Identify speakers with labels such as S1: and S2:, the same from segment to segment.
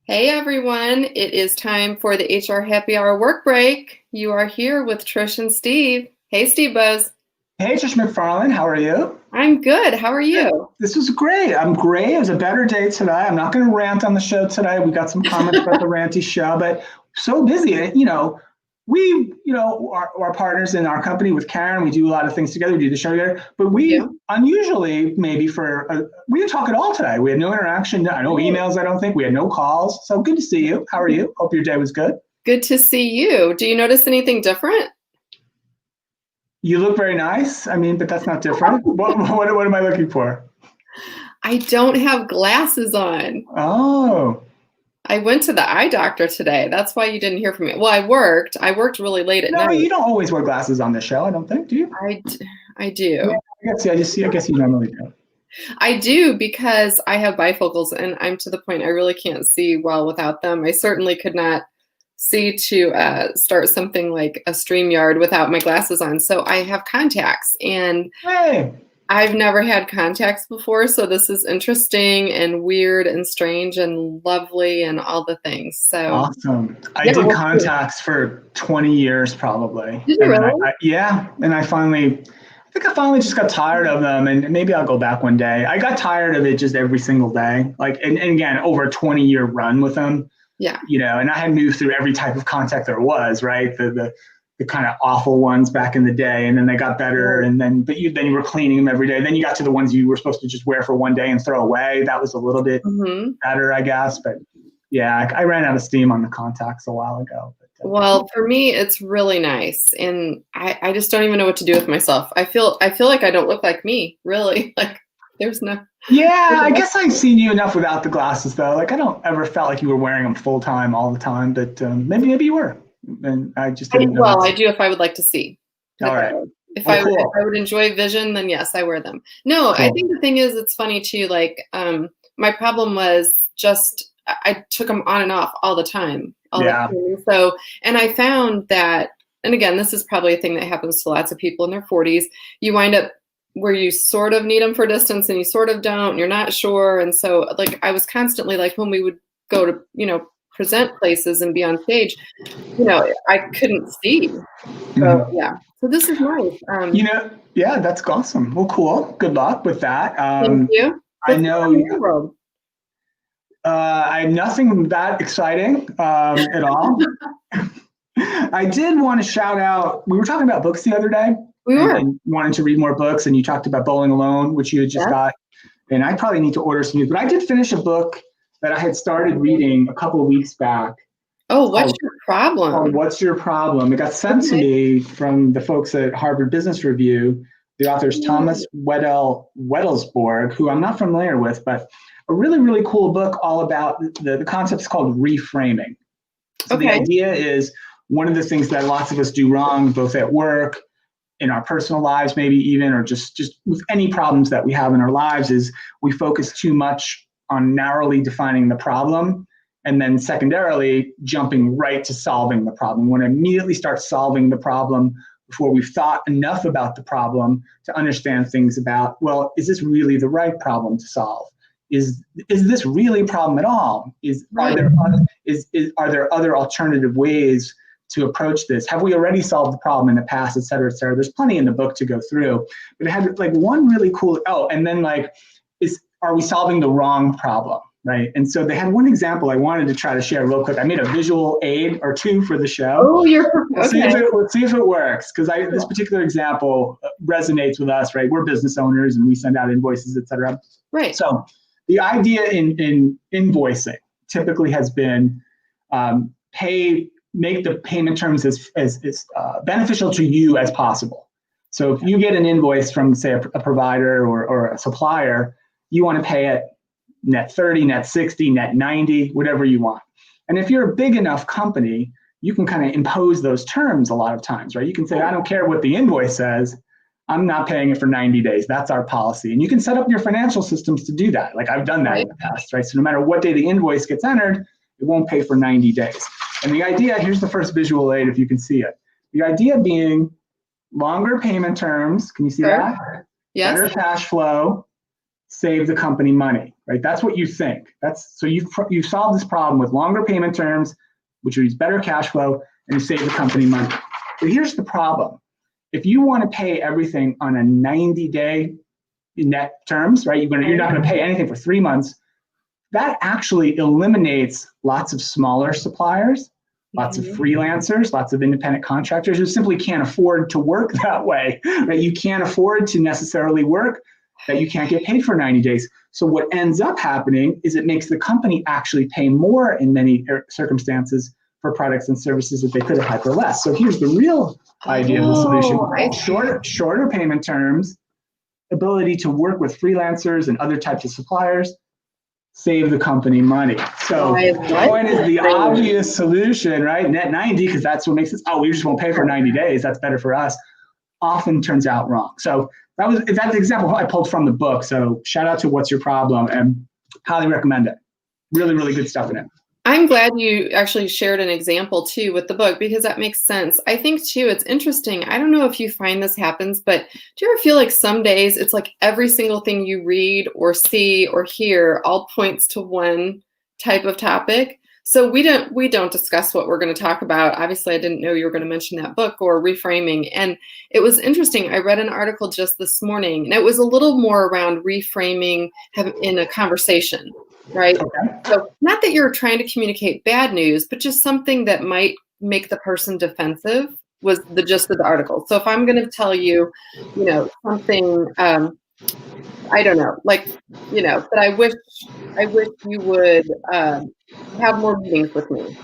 S1: Hey everyone, it is time for the HR Happy Hour work break. You are here with Trish and Steve. Hey Steve Buzz.
S2: Hey, Trish McFarlane, how are you?
S1: I'm good. How are you?
S2: This was great. I'm great. It was a better day today. I'm not going to rant on the show today. We got some comments about the ranty show, but so busy. Our partners in our company with Karen, we do a lot of things together. We do the show together, but we
S1: You?
S2: unusually we didn't talk at all today. We had no interaction. I know
S1: Good.
S2: emails. I don't think we had no calls. So good to see you. How are you? Hope your day was good.
S1: Good to see you. Do you notice anything different?
S2: You look very nice. I mean, but that's not different. What am I looking for?
S1: I don't have glasses on.
S2: Oh.
S1: I went to the eye doctor today. That's why you didn't hear from me. Well, I worked. I worked really late at
S2: No,
S1: night.
S2: you don't always wear glasses on the show, I don't think, do you?
S1: I
S2: Yeah,
S1: do.
S2: I guess you normally do.
S1: I do because I have bifocals and I'm to the point I really can't see well without them. I certainly could not see to start something like a StreamYard without my glasses on. So I have contacts and
S2: Hey,
S1: I've never had contacts before. So this is interesting and weird and strange and lovely and all the things. So
S2: awesome. I
S1: yeah,
S2: did
S1: we'll see.
S2: contacts for 20 years probably.
S1: Did you
S2: And then
S1: really?
S2: I think I finally just got tired of them and maybe I'll go back one day. I got tired of it just every single day. And again, over a 20-year run with them,
S1: Yeah.
S2: and I had moved through every type of contact there was, right? The kind of awful ones back in the day, and then they got better,
S1: Right.
S2: and then you were cleaning them every day. Then you got to the ones you were supposed to just wear for one day and throw away. That was a little bit
S1: Mhm.
S2: better, I guess. But yeah, I ran out of steam on the contacts a while ago.
S1: Well, for me, it's really nice, and I just don't even know what to do with myself. I feel like I don't look like me, really. Like there's no.
S2: Yeah, I guess I've seen you enough without the glasses though. Like I don't ever felt like you were wearing them full time all the time, but maybe you were, and I just didn't
S1: Well, I
S2: notice.
S1: do if I would like to see. Put it
S2: All
S1: that
S2: right.
S1: way. If
S2: Well,
S1: if
S2: cool,
S1: I would enjoy vision, then yes, I wear them. No, I
S2: cool.
S1: think the thing is, it's funny too. Like, my problem was just I took them on and off all the time, all the
S2: Yeah.
S1: time. So, and I found that, and again, this is probably a thing that happens to lots of people in their 40s. You wind up where you sort of need them for distance, and you sort of don't. And you're not sure, and so like I was constantly like when we would go to present places and be on stage, I couldn't see. So
S2: Mhm.
S1: yeah. So this is nice.
S2: Yeah, that's awesome. Well, cool. Good luck with that.
S1: Thank you.
S2: I
S1: What's going on
S2: know
S1: in your world?
S2: I have nothing that exciting at all. I did want to shout out. We were talking about books the other day,
S1: We were.
S2: and wanting to read more books. And you talked about Bowling Alone, which you had just
S1: Yes.
S2: got. And I probably need to order some new. But I did finish a book that I had started reading a couple of weeks back.
S1: Oh,
S2: It's
S1: what's
S2: called
S1: your problem?
S2: What's Your Problem? It got sent to
S1: Okay.
S2: me from the folks at Harvard Business Review. The author is Thomas Wettelsborg, who I'm not familiar with, but a really, really cool book all about the concept is called reframing. So the
S1: Okay.
S2: idea is one of the things that lots of us do wrong, both at work, in our personal lives, maybe even, or just with any problems that we have in our lives, is we focus too much on narrowly defining the problem, and then secondarily jumping right to solving the problem. We want to immediately start solving the problem before we've thought enough about the problem to understand things about, well, is this really the right problem to solve? Is this really a problem at all?
S1: Right.
S2: Are there other alternative ways to approach this? Have we already solved the problem in the past, et cetera, et cetera? There's plenty in the book to go through, but it had like one really cool, and then like, are we solving the wrong problem, right? And so they had one example I wanted to try to share real quick. I made a visual aid or two for the show.
S1: Oh, you're
S2: We'll see
S1: okay.
S2: if it works, because this particular example resonates with us, right? We're business owners and we send out invoices, et cetera.
S1: Right.
S2: So the idea in invoicing typically has been make the payment terms as beneficial to you as possible. So if you get an invoice from, say, a provider or a supplier, you want to pay it net 30, net 60, net 90, whatever you want. And if you're a big enough company, you can kind of impose those terms a lot of times, right? You can say, I don't care what the invoice says, I'm not paying it for 90 days. That's our policy. And you can set up your financial systems to do that. Like I've done that
S1: Right.
S2: in the past, right? So no matter what day the invoice gets entered, it won't pay for 90 days. And the idea, here's the first visual aid if you can see it. The idea being longer payment terms, can you see
S1: Sure.
S2: that?
S1: Yes.
S2: Better cash flow, save the company money, right? That's what you think. So you've solved this problem with longer payment terms, which means better cash flow, and you save the company money. But here's the problem. If you want to pay everything on a 90-day net terms, right? You're not going to pay anything for 3 months. That actually eliminates lots of smaller suppliers, lots of freelancers, lots of independent contractors who simply can't afford to work that way, right? You can't afford to necessarily work that you can't get paid for 90 days. So what ends up happening is it makes the company actually pay more in many circumstances for products and services that they could have had for less. So here's the real idea of the solution. Shorter payment terms, ability to work with freelancers and other types of suppliers, save the company money. So Bitcoin is the obvious solution, right? Net 90, because that's what makes it, we just won't pay for 90 days. That's better for us. Often turns out wrong. So that's the example I pulled from the book. So shout out to What's Your Problem, and highly recommend it. Really, really good stuff in it.
S1: I'm glad you actually shared an example too with the book, because that makes sense. I think too, it's interesting. I don't know if you find this happens, but do you ever feel like some days it's like every single thing you read or see or hear all points to one type of topic? So we don't discuss what we're going to talk about. Obviously, I didn't know you were going to mention that book or reframing. And it was interesting. I read an article just this morning, and it was a little more around reframing in a conversation. Right.
S2: Okay.
S1: So not that you're trying to communicate bad news, but just something that might make the person defensive was the gist of the article. So if I'm going to tell you, something, I don't know, like, that I wish you would have more meetings with me.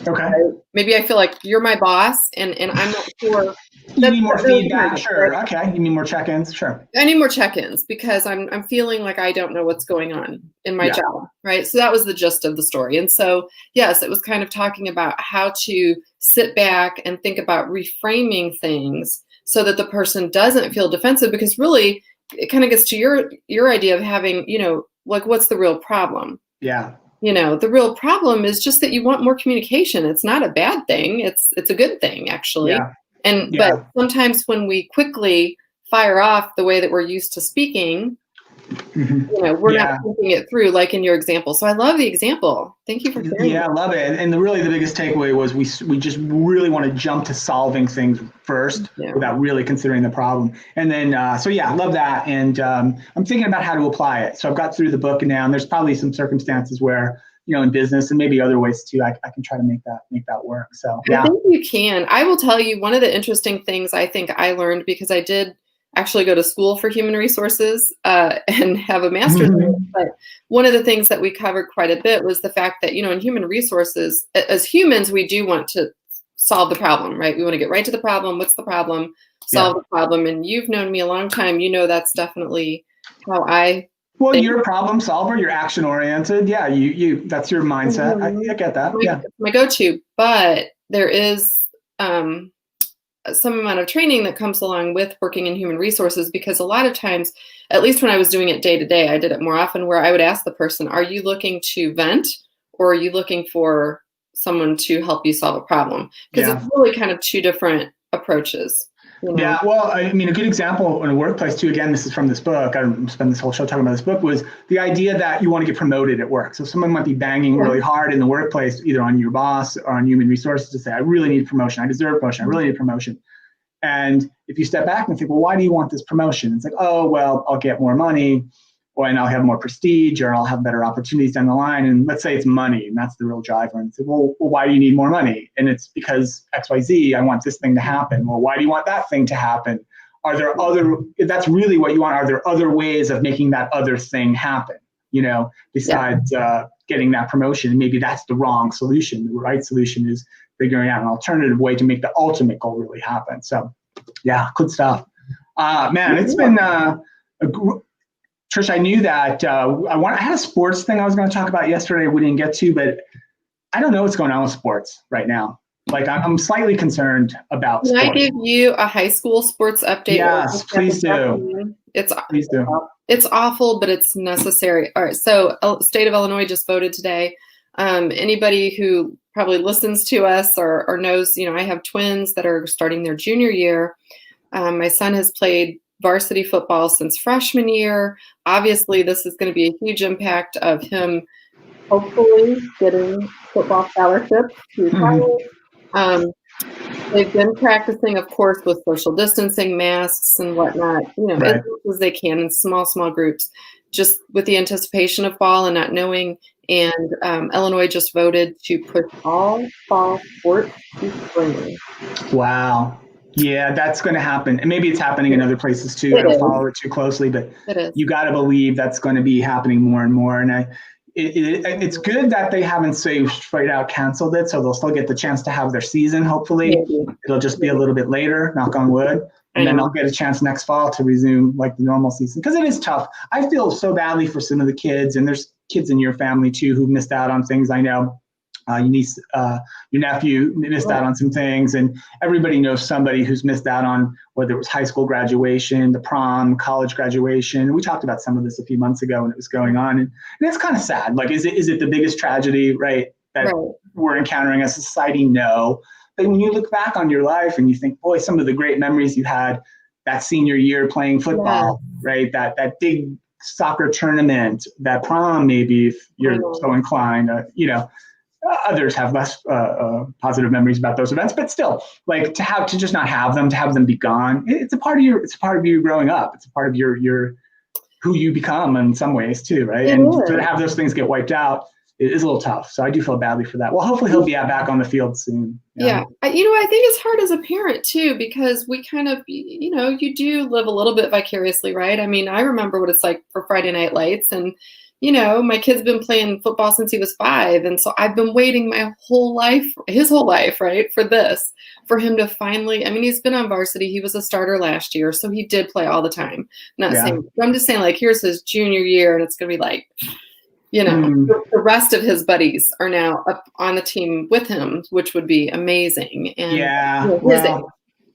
S2: Okay.
S1: Right? Maybe I feel like you're my boss and I'm not sure.
S2: You need more feedback, sure. Right? Okay. You need more check-ins, sure.
S1: I need more check-ins because I'm feeling like I don't know what's going on in my job, right? So that was the gist of the story. And so, yes, it was kind of talking about how to sit back and think about reframing things so that the person doesn't feel defensive, because really it kind of gets to your idea of having, like, what's the real problem?
S2: Yeah.
S1: The real problem is just that you want more communication. It's not a bad thing. It's a good thing, actually.
S2: Yeah.
S1: But sometimes when we quickly fire off the way that we're used to speaking, we're not thinking it through, like in your example. So I love the example. Thank you for sharing.
S2: Yeah, I love it. And really the biggest takeaway was we just really want to jump to solving things first without really considering the problem. And then, I love that. And I'm thinking about how to apply it. So I've got through the book now, and there's probably some circumstances where, in business and maybe other ways too, I can try to make that work. So yeah.
S1: I think you can. I will tell you, one of the interesting things I think I learned, because I did actually go to school for human resources and have a master's in it. But one of the things that we covered quite a bit was the fact that, in human resources, as humans, we do want to solve the problem, right? We want to get right to the problem. What's the problem? Solve the problem. And you've known me a long time. That's definitely how I
S2: Well, you're a problem solver. You're action oriented. Yeah, you. That's your mindset. I get that.
S1: It's my go-to. But there is some amount of training that comes along with working in human resources, because a lot of times, at least when I was doing it day to day, I did it more often where I would ask the person, "Are you looking to vent, or are you looking for someone to help you solve a problem?" Because it's really kind of two different approaches.
S2: Yeah, well, I mean, a good example in a workplace too, again, this is from this book, I don't spend this whole show talking about this book, was the idea that you want to get promoted at work. So someone might be banging really hard in the workplace, either on your boss or on human resources, to say, I really need promotion, I deserve promotion, I really need promotion. And if you step back and think, well, why do you want this promotion? It's like, oh, well, I'll get more money, and I'll have more prestige, or I'll have better opportunities down the line. And let's say it's money, and that's the real driver. And say, well, why do you need more money? And it's because XYZ, I want this thing to happen. Well, why do you want that thing to happen? Are there if that's really what you want, are there other ways of making that other thing happen, besides getting that promotion? Maybe that's the wrong solution. The right solution is figuring out an alternative way to make the ultimate goal really happen. So yeah, good stuff. Man, it's been Trish, I knew that I had a sports thing I was going to talk about yesterday we didn't get to, but I don't know what's going on with sports right now. Like, I'm slightly concerned about sports.
S1: Can I give you a high school sports update?
S2: Yes, please do.
S1: Please do. It's awful, but it's necessary. All right, so state of Illinois just voted today. Anybody who probably listens to us or knows, I have twins that are starting their junior year. My son has played varsity football since freshman year. Obviously, this is going to be a huge impact of him hopefully getting football scholarships to college. They've been practicing, of course, with social distancing, masks, and whatnot, as
S2: Right.
S1: much as they can in small groups, just with the anticipation of fall and not knowing. And Illinois just voted to push all fall sports to spring.
S2: Wow. Yeah, that's going to happen. And maybe it's happening in other places too. I
S1: It
S2: don't
S1: is.
S2: follow it too closely, but
S1: It is.
S2: you got to believe that's going to be happening more and more. And it's good that they haven't say straight out canceled it, so they'll still get the chance to have their season. Hopefully,
S1: Maybe.
S2: it'll just be a little bit later. Knock on wood. And then they'll get a chance next fall to resume like the normal season, because it is tough. I feel so badly for some of the kids, and there's kids in your family too who missed out on things. I know your niece, your nephew missed out on some things, and everybody knows somebody who's missed out on whether it was high school graduation, the prom, college graduation. We talked about some of this a few months ago when it was going on, and it's kind of sad. Like, is it the biggest tragedy, right, that we're encountering as a society? No. But when you look back on your life and you think, boy, some of the great memories you had that senior year playing football, right? That big soccer tournament, that prom, maybe if you're so inclined, others have less positive memories about those events, but still, like to just not have them be gone. It's a part of you growing up. It's a part of your who you become in some ways too, right? And to have those things get wiped out is a little tough. So I do feel badly for that. Well, hopefully he'll be back on the field soon.
S1: Yeah. I think it's hard as a parent too, because we kind of, you do live a little bit vicariously, right? I mean, I remember what it's like for Friday Night Lights, and, my kid's been playing football since he was 5. And so I've been waiting my whole life, his whole life, right, for him to finally, I mean, he's been on varsity. He was a starter last year, so he did play all the time. Saying, I'm just saying, like, here's his junior year, and it's going to be like, the rest of his buddies are now up on the team with him, which would be amazing. And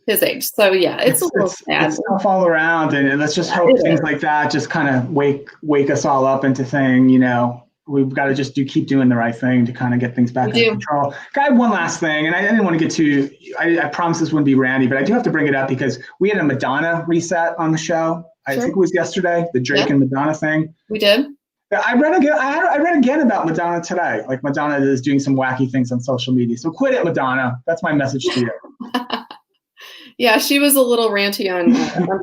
S1: his age. So it's a little sad.
S2: It's tough all around, and let's just hope things like that just kind of wake us all up into saying, we've got to just keep doing the right thing to kind of get things back under control. I have one last thing, and I didn't want to get too. I promised this wouldn't be randy, but I do have to bring it up because we had a Madonna reset on the show. I think it was yesterday, the Drake and Madonna thing.
S1: We did.
S2: I read again about Madonna today. Like, Madonna is doing some wacky things on social media. So quit it, Madonna. That's my message to you.
S1: Yeah, she was a little ranty on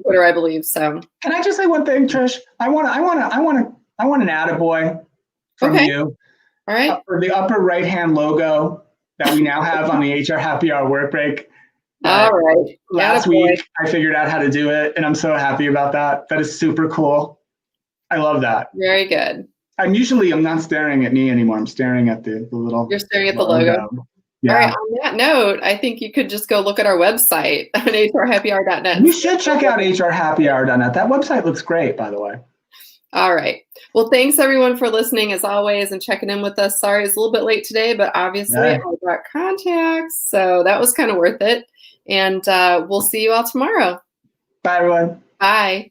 S1: Twitter, I believe. So
S2: can I just say one thing, Trish? I want an attaboy from you.
S1: All right.
S2: For the upper right hand logo that we now have on the HR Happy Hour work break.
S1: All right.
S2: Last week I figured out how to do it, and I'm so happy about that. That is super cool. I love that.
S1: Very good.
S2: I'm not staring at me anymore. I'm staring at the little.
S1: You're staring at the logo. Yeah. All right. On that note, I think you could just go look at our website on hrhappyhour.net.
S2: You should check out hrhappyhour.net. That website looks great, by the way.
S1: All right. Well, thanks everyone for listening as always and checking in with us. Sorry it's a little bit late today, but obviously I got contacts, so that was kind of worth it. And we'll see you all tomorrow.
S2: Bye, everyone.
S1: Bye.